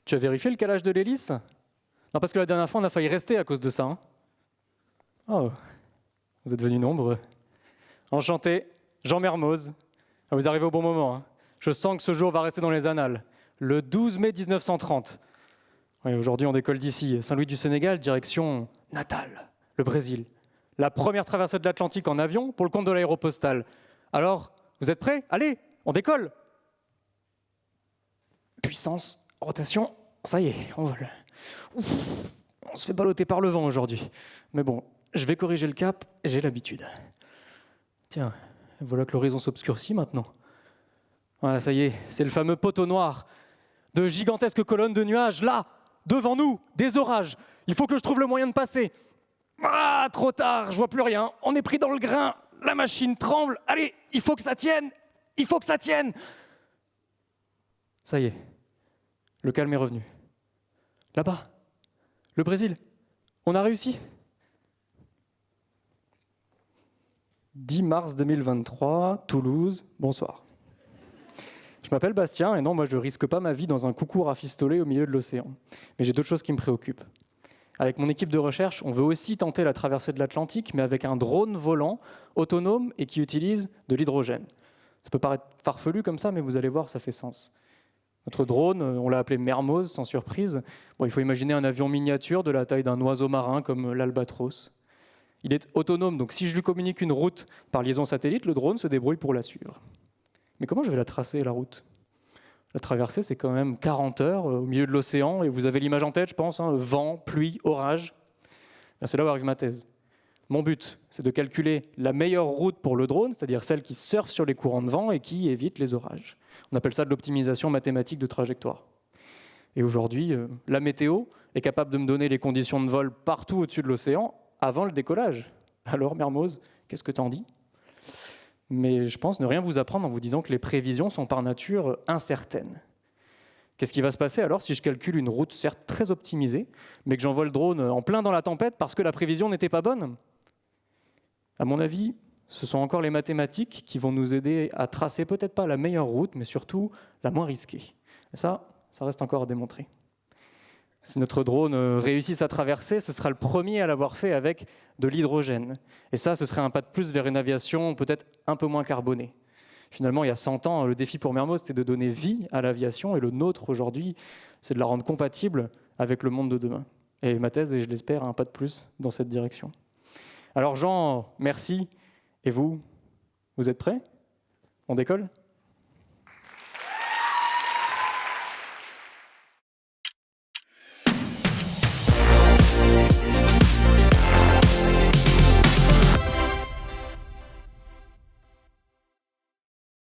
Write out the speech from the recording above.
Tu as vérifié le calage de l'hélice? Non, parce que la dernière fois, on a failli rester à cause de ça. Hein. Oh, vous êtes venus nombreux. Enchanté, Jean Mermoz. Ah, vous arrivez au bon moment. Hein. Je sens que ce jour va rester dans les annales. Le 12 mai 1930. Oui, aujourd'hui, on décolle d'ici, Saint-Louis du Sénégal, direction Natal, le Brésil. La première traversée de l'Atlantique en avion pour le compte de l'Aéropostale. Alors, vous êtes prêts? Allez, on décolle! Puissance, rotation, ça y est, on vole. Ouf, on se fait balloter par le vent aujourd'hui. Mais bon, je vais corriger le cap, j'ai l'habitude. Tiens, voilà que l'horizon s'obscurcit maintenant. Voilà, ça y est, c'est le fameux poteau noir. De gigantesques colonnes de nuages, là, devant nous, des orages. Il faut que je trouve le moyen de passer. Ah, trop tard, je vois plus rien. On est pris dans le grain, la machine tremble. Allez, il faut que ça tienne. Il faut que ça tienne. Ça y est, le calme est revenu. Là-bas, le Brésil, on a réussi. 10 mars 2023, Toulouse, bonsoir. Je m'appelle Bastien et non, moi je risque pas ma vie dans un coucou rafistolé au milieu de l'océan. Mais j'ai d'autres choses qui me préoccupent. Avec mon équipe de recherche, on veut aussi tenter la traversée de l'Atlantique, mais avec un drone volant, autonome et qui utilise de l'hydrogène. Ça peut paraître farfelu comme ça, mais vous allez voir, ça fait sens. Notre drone, on l'a appelé Mermoz, sans surprise. Bon, il faut imaginer un avion miniature de la taille d'un oiseau marin comme l'albatros. Il est autonome, donc si je lui communique une route par liaison satellite, le drone se débrouille pour la suivre. Mais comment je vais la tracer, la route? La traversée, c'est quand même 40 heures au milieu de l'océan, et vous avez l'image en tête, je pense, hein, vent, pluie, orage. C'est là où arrive ma thèse. Mon but, c'est de calculer la meilleure route pour le drone, c'est-à-dire celle qui surfe sur les courants de vent et qui évite les orages. On appelle ça de l'optimisation mathématique de trajectoire. Et aujourd'hui, la météo est capable de me donner les conditions de vol partout au-dessus de l'océan avant le décollage. Alors, Mermoz, qu'est-ce que t'en dis? Mais je pense ne rien vous apprendre en vous disant que les prévisions sont par nature incertaines. Qu'est-ce qui va se passer alors si je calcule une route certes très optimisée, mais que j'envoie le drone en plein dans la tempête parce que la prévision n'était pas bonne? À mon avis, ce sont encore les mathématiques qui vont nous aider à tracer peut-être pas la meilleure route, mais surtout la moins risquée. Et ça reste encore à démontrer. Si notre drone réussit sa traversée, ce sera le premier à l'avoir fait avec de l'hydrogène. Et ça, ce serait un pas de plus vers une aviation peut-être un peu moins carbonée. Finalement, il y a 100 ans, le défi pour Mermoz, c'était de donner vie à l'aviation, et le nôtre aujourd'hui, c'est de la rendre compatible avec le monde de demain. Et ma thèse, et je l'espère, un pas de plus dans cette direction. Alors Jean, merci. Et vous êtes prêts? On décolle?